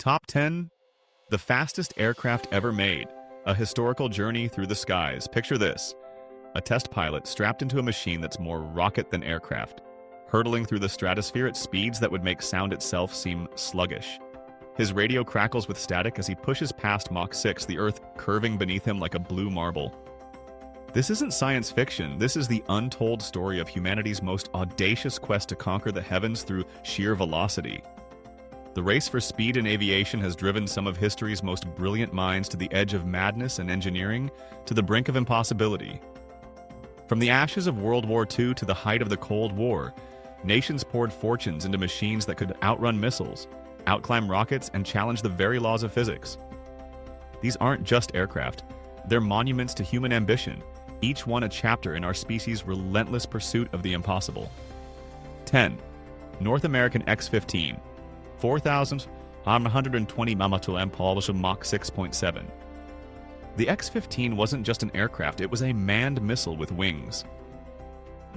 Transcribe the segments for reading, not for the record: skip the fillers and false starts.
Top 10. The fastest aircraft ever made. A historical journey through the skies. Picture this. A test pilot strapped into a machine that's more rocket than aircraft, hurtling through the stratosphere at speeds that would make sound itself seem sluggish. His radio crackles with static as he pushes past Mach 6, the Earth curving beneath him like a blue marble. This isn't science fiction, this is the untold story of humanity's most audacious quest to conquer the heavens through sheer velocity. The race for speed in aviation has driven some of history's most brilliant minds to the edge of madness and engineering, to the brink of impossibility. From the ashes of World War II to the height of the Cold War, nations poured fortunes into machines that could outrun missiles, outclimb rockets, and challenge the very laws of physics. These aren't just aircraft, they're monuments to human ambition, each one a chapter in our species' relentless pursuit of the impossible. 10. North American X-15. 4,120 mph Mach 6.7. The X-15 wasn't just an aircraft, it was a manned missile with wings.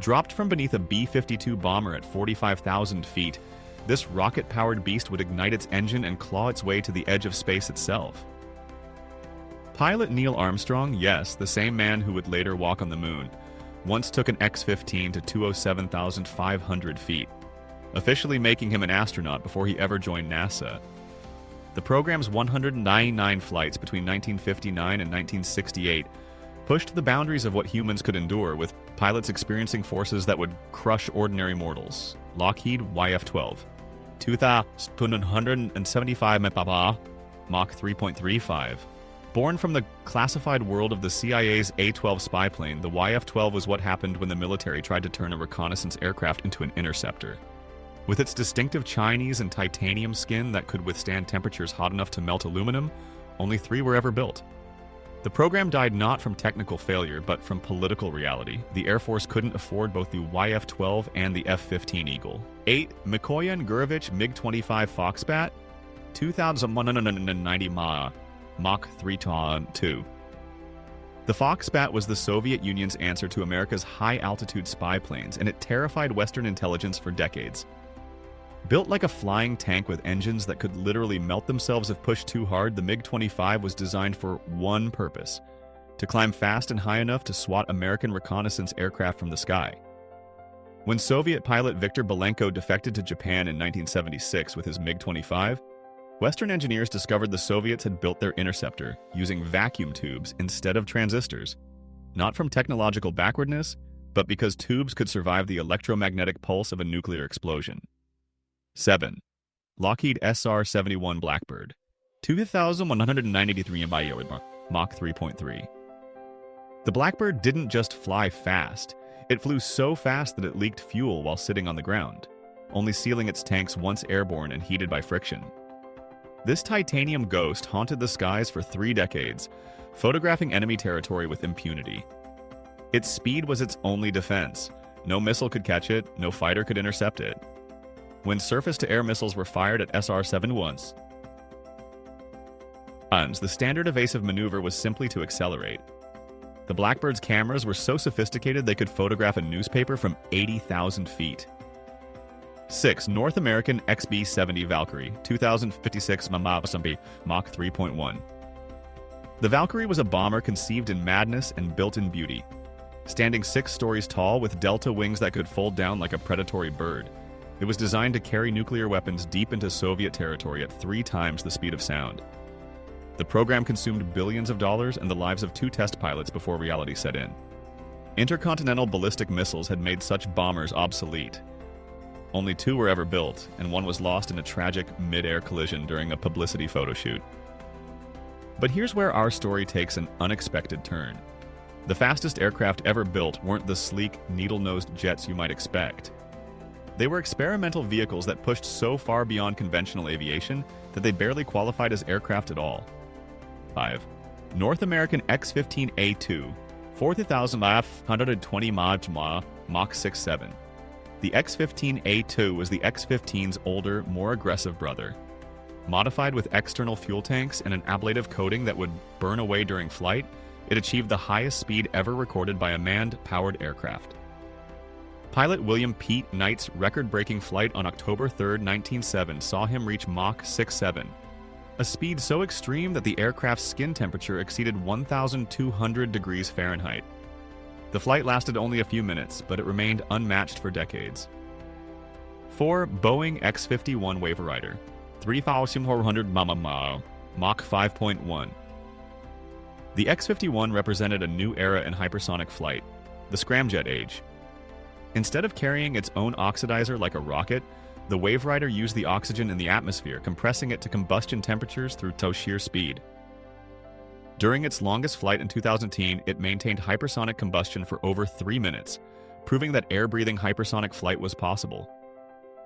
Dropped from beneath a B-52 bomber at 45,000 feet, this rocket-powered beast would ignite its engine and claw its way to the edge of space itself. Pilot Neil Armstrong, yes, the same man who would later walk on the moon, once took an X-15 to 207,500 feet, officially making him an astronaut before he ever joined NASA. The program's 199 flights between 1959 and 1968 pushed the boundaries of what humans could endure, with pilots experiencing forces that would crush ordinary mortals. Lockheed YF-12. 2,175 mph, Mach 3.35. Born from the classified world of the CIA's A-12 spy plane, the YF-12 was what happened when the military tried to turn a reconnaissance aircraft into an interceptor. With its distinctive Chinese and titanium skin that could withstand temperatures hot enough to melt aluminum, only 3 were ever built. The program died not from technical failure, but from political reality. The Air Force couldn't afford both the YF-12 and the F-15 Eagle. 8. Mikoyan Gurevich MiG-25 Foxbat, 2,190 Mach 3.2. The Foxbat was the Soviet Union's answer to America's high-altitude spy planes, and it terrified Western intelligence for decades. Built like a flying tank with engines that could literally melt themselves if pushed too hard, the MiG-25 was designed for one purpose: to climb fast and high enough to swat American reconnaissance aircraft from the sky. When Soviet pilot Viktor Belenko defected to Japan in 1976 with his MiG-25, Western engineers discovered the Soviets had built their interceptor using vacuum tubes instead of transistors, not from technological backwardness, but because tubes could survive the electromagnetic pulse of a nuclear explosion. 7. Lockheed SR-71 Blackbird, 2,193 Mach 3.3. The Blackbird didn't just fly fast, it flew so fast that it leaked fuel while sitting on the ground, only sealing its tanks once airborne and heated by friction. This titanium ghost haunted the skies for 3 decades, photographing enemy territory with impunity. Its speed was its only defense. No missile could catch it, no fighter could intercept it. When surface-to-air missiles were fired at SR-71's, the standard evasive maneuver was simply to accelerate. The Blackbird's cameras were so sophisticated they could photograph a newspaper from 80,000 feet. 6. North American XB-70 Valkyrie, 2,056 Mach 3.1. The Valkyrie was a bomber conceived in madness and built in beauty. Standing 6 stories tall with delta wings that could fold down like a predatory bird, it was designed to carry nuclear weapons deep into Soviet territory at 3 times the speed of sound. The program consumed billions of dollars and the lives of 2 test pilots before reality set in. Intercontinental ballistic missiles had made such bombers obsolete. Only 2 were ever built, and one was lost in a tragic mid-air collision during a publicity photo shoot. But here's where our story takes an unexpected turn. The fastest aircraft ever built weren't the sleek, needle-nosed jets you might expect. They were experimental vehicles that pushed so far beyond conventional aviation that they barely qualified as aircraft at all. 5. North American X-15A2, 4,520 Mach 6.7. The X-15A2 was the X-15's older, more aggressive brother. Modified with external fuel tanks and an ablative coating that would burn away during flight, it achieved the highest speed ever recorded by a manned-powered aircraft. Pilot William Pete Knight's record-breaking flight on October 3, 1907 saw him reach Mach 6.7, a speed so extreme that the aircraft's skin temperature exceeded 1,200 degrees Fahrenheit. The flight lasted only a few minutes, but it remained unmatched for decades. 4. Boeing X-51 Waverider, 3,400 Mach 5.1. The X-51 represented a new era in hypersonic flight, the scramjet age. Instead of carrying its own oxidizer like a rocket, the Waverider used the oxygen in the atmosphere, compressing it to combustion temperatures through sheer speed. During its longest flight in 2010, it maintained hypersonic combustion for over 3 minutes, proving that air-breathing hypersonic flight was possible.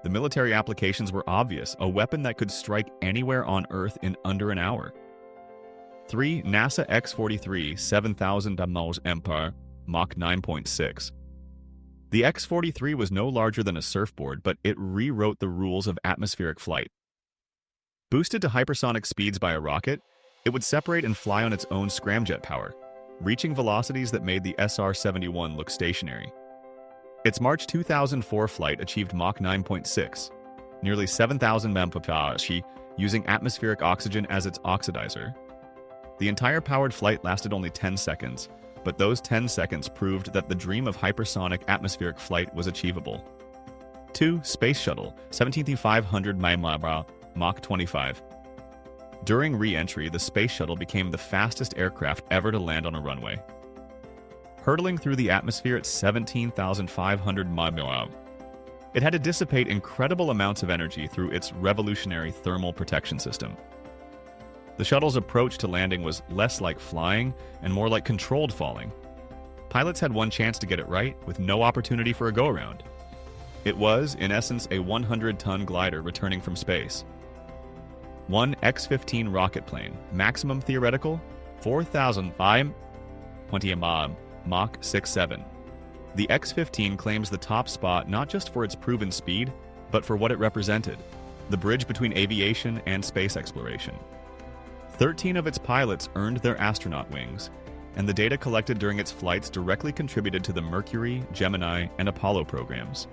The military applications were obvious, a weapon that could strike anywhere on Earth in under an hour. 3. NASA X-43 7,000 Empire, Mach 9.6. The X-43 was no larger than a surfboard, but it rewrote the rules of atmospheric flight. Boosted to hypersonic speeds by a rocket, it would separate and fly on its own scramjet power, reaching velocities that made the SR-71 look stationary. Its March 2004 flight achieved Mach 9.6, nearly 7,000 mph, using atmospheric oxygen as its oxidizer. The entire powered flight lasted only 10 seconds, but those 10 seconds proved that the dream of hypersonic atmospheric flight was achievable. 2. Space Shuttle, 17,500 Mach 25. During re-entry, the Space Shuttle became the fastest aircraft ever to land on a runway. Hurtling through the atmosphere at 17,500 mph. It had to dissipate incredible amounts of energy through its revolutionary thermal protection system. The shuttle's approach to landing was less like flying and more like controlled falling. Pilots had one chance to get it right, with no opportunity for a go-around. It was, in essence, a 100-ton glider returning from space. 1 X-15 rocket plane, maximum theoretical, 4,520 Mach 6.7. The X-15 claims the top spot not just for its proven speed, but for what it represented, the bridge between aviation and space exploration. 13 of its pilots earned their astronaut wings, and the data collected during its flights directly contributed to the Mercury, Gemini, and Apollo programs.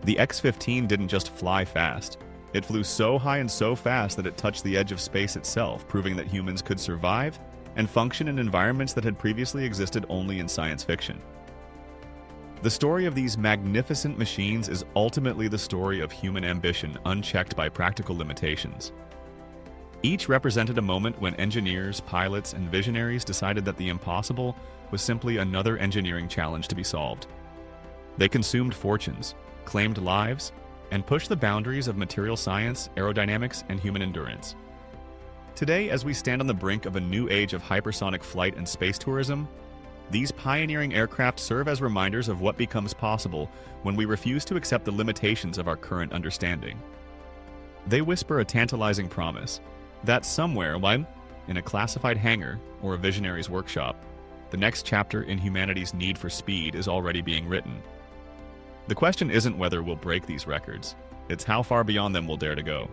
The X-15 didn't just fly fast. It flew so high and so fast that it touched the edge of space itself, proving that humans could survive and function in environments that had previously existed only in science fiction. The story of these magnificent machines is ultimately the story of human ambition unchecked by practical limitations. Each represented a moment when engineers, pilots, and visionaries decided that the impossible was simply another engineering challenge to be solved. They consumed fortunes, claimed lives, and pushed the boundaries of material science, aerodynamics, and human endurance. Today, as we stand on the brink of a new age of hypersonic flight and space tourism, these pioneering aircraft serve as reminders of what becomes possible when we refuse to accept the limitations of our current understanding. They whisper a tantalizing promise that somewhere, in a classified hangar or a visionary's workshop, the next chapter in humanity's need for speed is already being written. The question isn't whether we'll break these records, it's how far beyond them we'll dare to go.